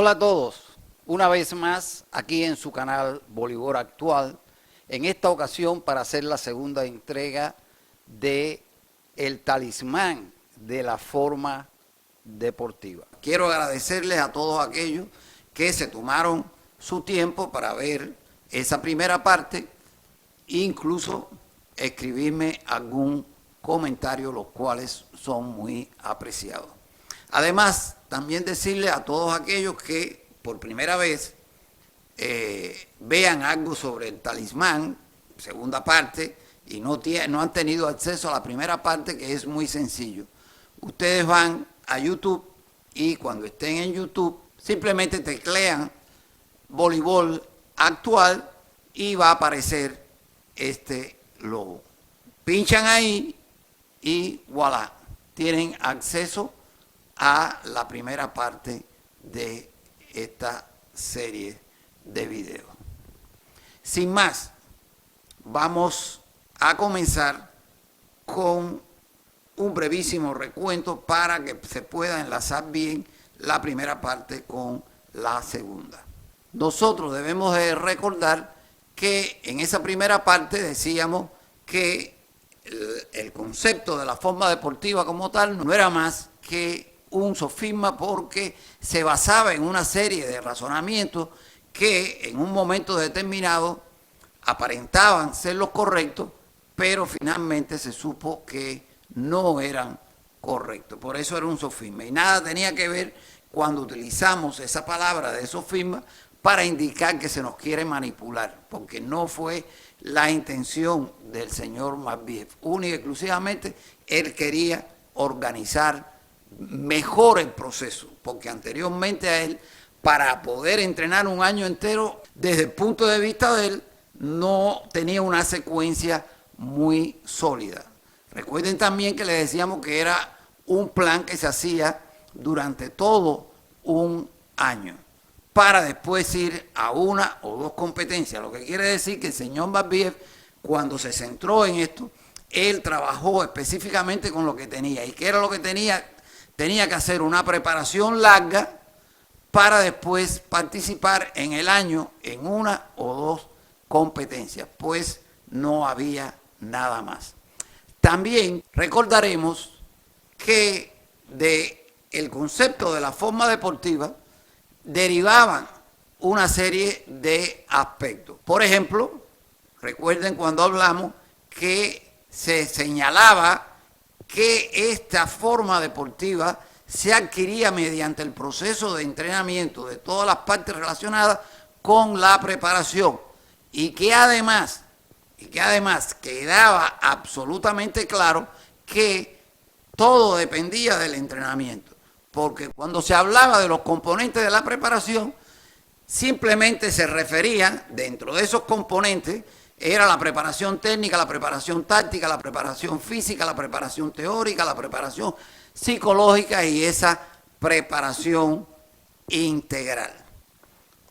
Hola a todos, una vez más aquí en su canal Voleibol Actual, en esta ocasión para hacer la segunda entrega de el talismán de la forma deportiva. Quiero agradecerles a todos aquellos que se tomaron su tiempo para ver esa primera parte e incluso escribirme algún comentario, los cuales son muy apreciados. Además, también decirle a todos aquellos que por primera vez vean algo sobre el talismán, segunda parte, y no han tenido acceso a la primera parte, que es muy sencillo. Ustedes van a YouTube y cuando estén en YouTube, simplemente teclean Voleibol Actual y va a aparecer este logo. Pinchan ahí y voilà, tienen acceso a la primera parte de esta serie de videos. Sin más, vamos a comenzar con un brevísimo recuento para que se pueda enlazar bien la primera parte con la segunda. Nosotros debemos de recordar que en esa primera parte decíamos que el concepto de la forma deportiva como tal no era más que un sofisma, porque se basaba en una serie de razonamientos que en un momento determinado aparentaban ser los correctos, pero finalmente se supo que no eran correctos. Por eso era un sofisma. Y nada tenía que ver cuando utilizamos esa palabra de sofisma para indicar que se nos quiere manipular, porque no fue la intención del señor Matveev. Única y exclusivamente él quería organizar mejor el proceso, porque anteriormente a él, para poder entrenar un año entero, desde el punto de vista de él, no tenía una secuencia muy sólida. Recuerden también que le decíamos que era un plan que se hacía durante todo un año, para después ir a una o dos competencias, lo que quiere decir que el señor Matveev, cuando se centró en esto, él trabajó específicamente con lo que tenía. ¿Y qué era lo que tenía? Tenía que hacer una preparación larga para después participar en el año en una o dos competencias, pues no había nada más. También recordaremos que del concepto de la forma deportiva derivaban una serie de aspectos. Por ejemplo, recuerden cuando hablamos que se señalaba que esta forma deportiva se adquiría mediante el proceso de entrenamiento de todas las partes relacionadas con la preparación, y que además quedaba absolutamente claro que todo dependía del entrenamiento, porque cuando se hablaba de los componentes de la preparación, simplemente se refería, dentro de esos componentes, era la preparación técnica, la preparación táctica, la preparación física, la preparación teórica, la preparación psicológica y esa preparación integral.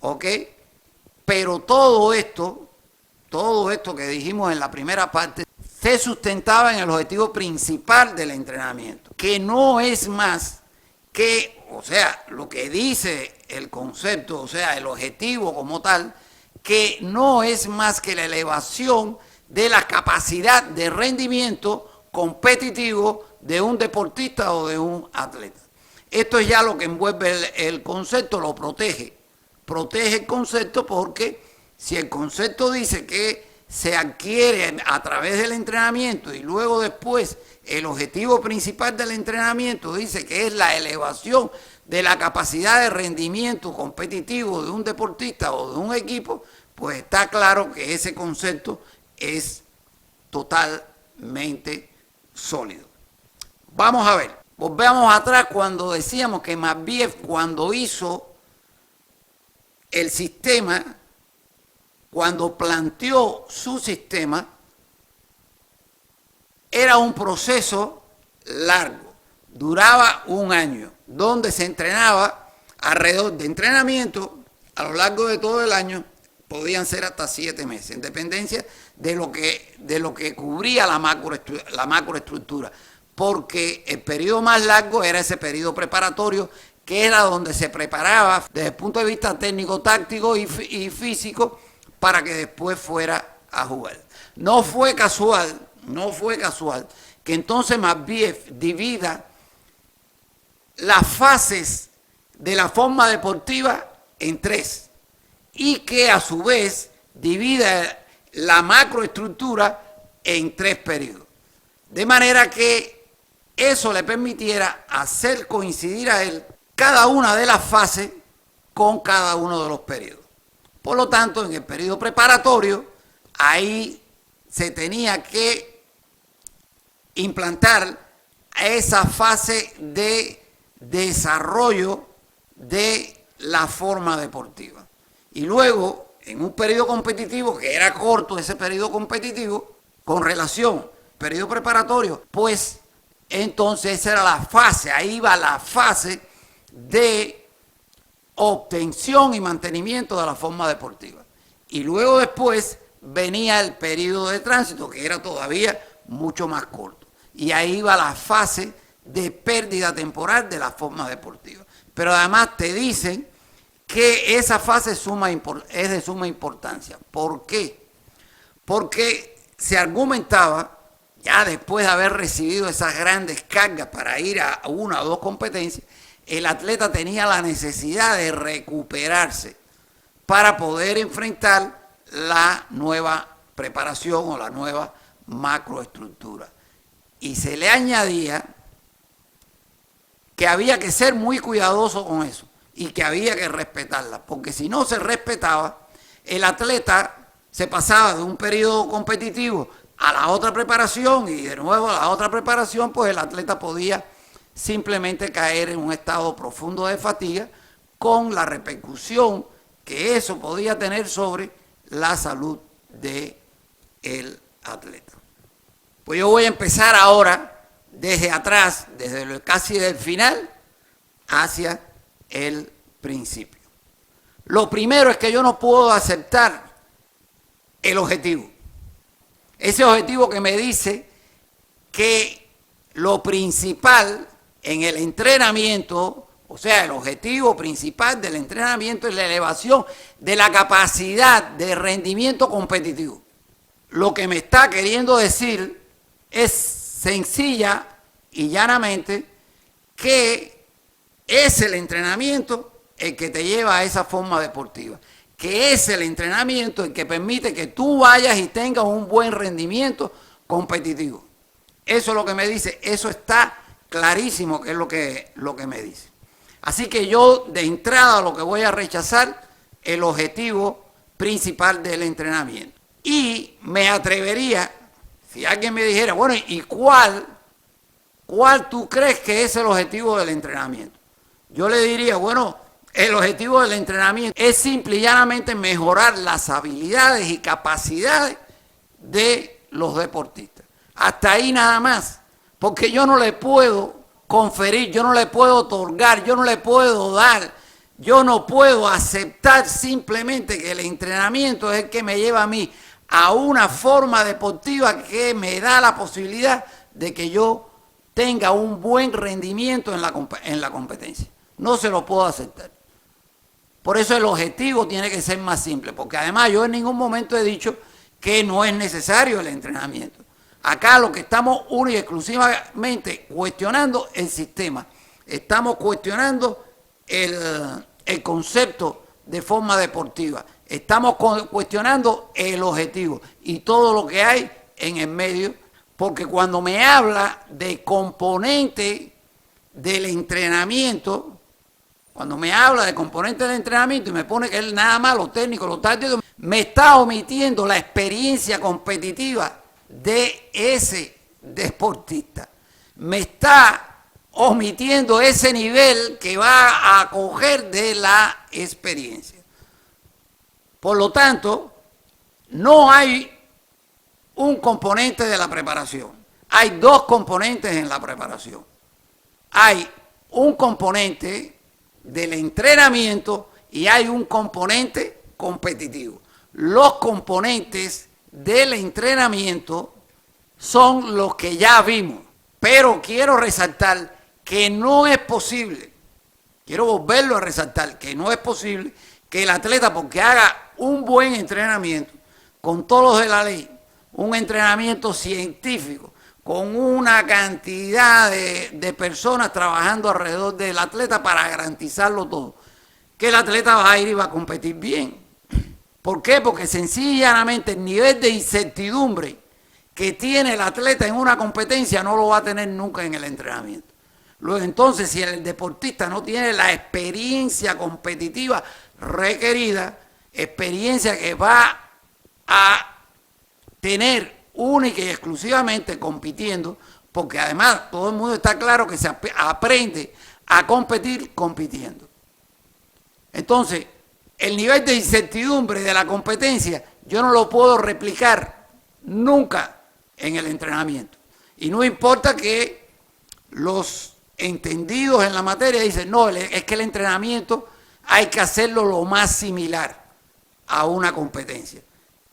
¿Ok? Pero todo esto que dijimos en la primera parte, se sustentaba en el objetivo principal del entrenamiento, que no es más que, o sea, lo que dice el concepto, o sea, el objetivo como tal, que no es más que la elevación de la capacidad de rendimiento competitivo de un deportista o de un atleta. Esto es ya lo que envuelve el concepto, lo protege. Protege el concepto porque si el concepto dice que se adquiere a través del entrenamiento y luego después el objetivo principal del entrenamiento dice que es la elevación de la capacidad de rendimiento competitivo de un deportista o de un equipo, pues está claro que ese concepto es totalmente sólido. Vamos a ver, volvemos atrás cuando decíamos que Matveev, cuando hizo el sistema, cuando planteó su sistema, era un proceso largo, duraba un año, donde se entrenaba alrededor de entrenamiento a lo largo de todo el año, podían ser hasta 7 meses, en dependencia de lo que cubría la macroestructura, porque el periodo más largo era ese periodo preparatorio que era donde se preparaba desde el punto de vista técnico, táctico y físico para que después fuera a jugar. No fue casual que entonces Marbella divida las fases de la forma deportiva en tres y que a su vez divida la macroestructura en tres periodos. De manera que eso le permitiera hacer coincidir a él cada una de las fases con cada uno de los periodos. Por lo tanto, en el periodo preparatorio, ahí se tenía que implantar esa fase de desarrollo de la forma deportiva. Y luego, en un periodo competitivo, que era corto ese periodo competitivo, con relación al periodo preparatorio, pues entonces esa era la fase, ahí va la fase de obtención y mantenimiento de la forma deportiva. Y luego después venía el periodo de tránsito, que era todavía mucho más corto. Y ahí va la fase de pérdida temporal de la forma deportiva. Pero además te dicen que esa fase es de suma importancia. ¿Por qué? Porque se argumentaba, ya después de haber recibido esas grandes cargas para ir a una o dos competencias, el atleta tenía la necesidad de recuperarse para poder enfrentar la nueva preparación o la nueva macroestructura. Y se le añadía que había que ser muy cuidadoso con eso y que había que respetarla, porque si no se respetaba, el atleta se pasaba de un periodo competitivo a la otra preparación y de nuevo a la otra preparación, pues el atleta podía simplemente caer en un estado profundo de fatiga con la repercusión que eso podía tener sobre la salud del atleta. Pues yo voy a empezar ahora desde atrás, casi del final hacia el principio. Lo primero es que yo no puedo aceptar el objetivo. Ese objetivo que me dice que lo principal en el entrenamiento, o sea, el objetivo principal del entrenamiento es la elevación de la capacidad de rendimiento competitivo. Lo que me está queriendo decir es sencilla y llanamente que es el entrenamiento el que te lleva a esa forma deportiva, que es el entrenamiento el que permite que tú vayas y tengas un buen rendimiento competitivo. Eso es lo que me dice, eso está clarísimo que es lo que me dice. Así que yo de entrada lo que voy a rechazar el objetivo principal del entrenamiento. Y me atrevería, si alguien me dijera, bueno, ¿y cuál tú crees que es el objetivo del entrenamiento? Yo le diría, bueno, el objetivo del entrenamiento es simple y llanamente mejorar las habilidades y capacidades de los deportistas. Hasta ahí nada más, porque yo no le puedo conferir, yo no le puedo otorgar, yo no le puedo dar, yo no puedo aceptar simplemente que el entrenamiento es el que me lleva a mí a una forma deportiva que me da la posibilidad de que yo tenga un buen rendimiento en la competencia. No se lo puedo aceptar. Por eso el objetivo tiene que ser más simple, porque además yo en ningún momento he dicho que no es necesario el entrenamiento. Acá lo que estamos única y exclusivamente cuestionando el sistema. Estamos cuestionando el concepto de forma deportiva. Estamos cuestionando el objetivo y todo lo que hay en el medio, porque cuando me habla de componente del entrenamiento, cuando me habla de componente del entrenamiento y me pone que es nada más lo técnico, lo táctico, me está omitiendo la experiencia competitiva de ese deportista. Me está omitiendo ese nivel que va a coger de la experiencia. Por lo tanto, no hay un componente de la preparación. Hay dos componentes en la preparación. Hay un componente del entrenamiento y hay un componente competitivo. Los componentes del entrenamiento son los que ya vimos, pero quiero resaltar que no es posible quiero volverlo a resaltar, que no es posible que el atleta, porque haga un buen entrenamiento, con todos los de la ley, un entrenamiento científico, con una cantidad de personas trabajando alrededor del atleta para garantizarlo todo, que el atleta va a ir y va a competir bien. ¿Por qué? Porque sencillamente el nivel de incertidumbre que tiene el atleta en una competencia no lo va a tener nunca en el entrenamiento. Luego, entonces, si el deportista no tiene la experiencia competitiva requerida, experiencia que va a tener única y exclusivamente compitiendo, porque además todo el mundo está claro que se aprende a competir compitiendo. Entonces, el nivel de incertidumbre de la competencia yo no lo puedo replicar nunca en el entrenamiento. Y no importa que los entendidos en la materia dicen, no, es que el entrenamiento hay que hacerlo lo más similar a una competencia.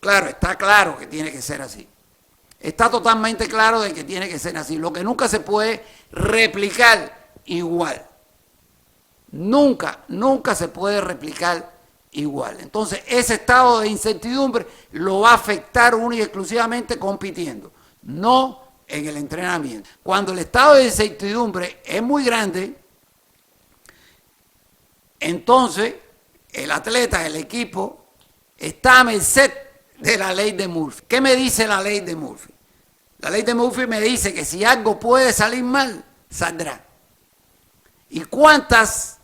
Claro, está claro que tiene que ser así. Está totalmente claro de que tiene que ser así. Lo que nunca se puede replicar igual. Nunca se puede replicar igual. Entonces, ese estado de incertidumbre lo va a afectar única y exclusivamente compitiendo, no en el entrenamiento. Cuando el estado de incertidumbre es muy grande, entonces el atleta, el equipo, está a merced de la ley de Murphy. ¿Qué me dice la ley de Murphy? La ley de Murphy me dice que si algo puede salir mal, saldrá. ¿Y cuántas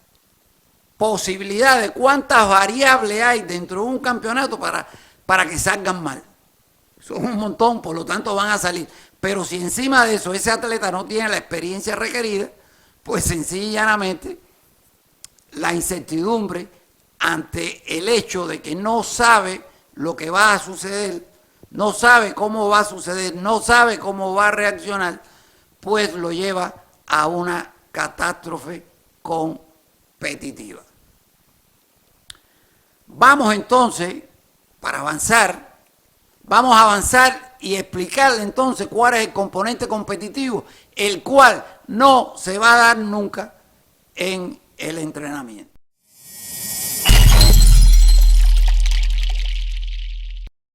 posibilidades, cuántas variables hay dentro de un campeonato para que salgan mal? Son un montón, por lo tanto van a salir. Pero si encima de eso ese atleta no tiene la experiencia requerida, pues sencillamente la incertidumbre ante el hecho de que no sabe lo que va a suceder, no sabe cómo va a suceder, no sabe cómo va a reaccionar, pues lo lleva a una catástrofe competitiva. Vamos entonces, para avanzar, vamos a avanzar y explicarle entonces cuál es el componente competitivo, el cual no se va a dar nunca en el entrenamiento.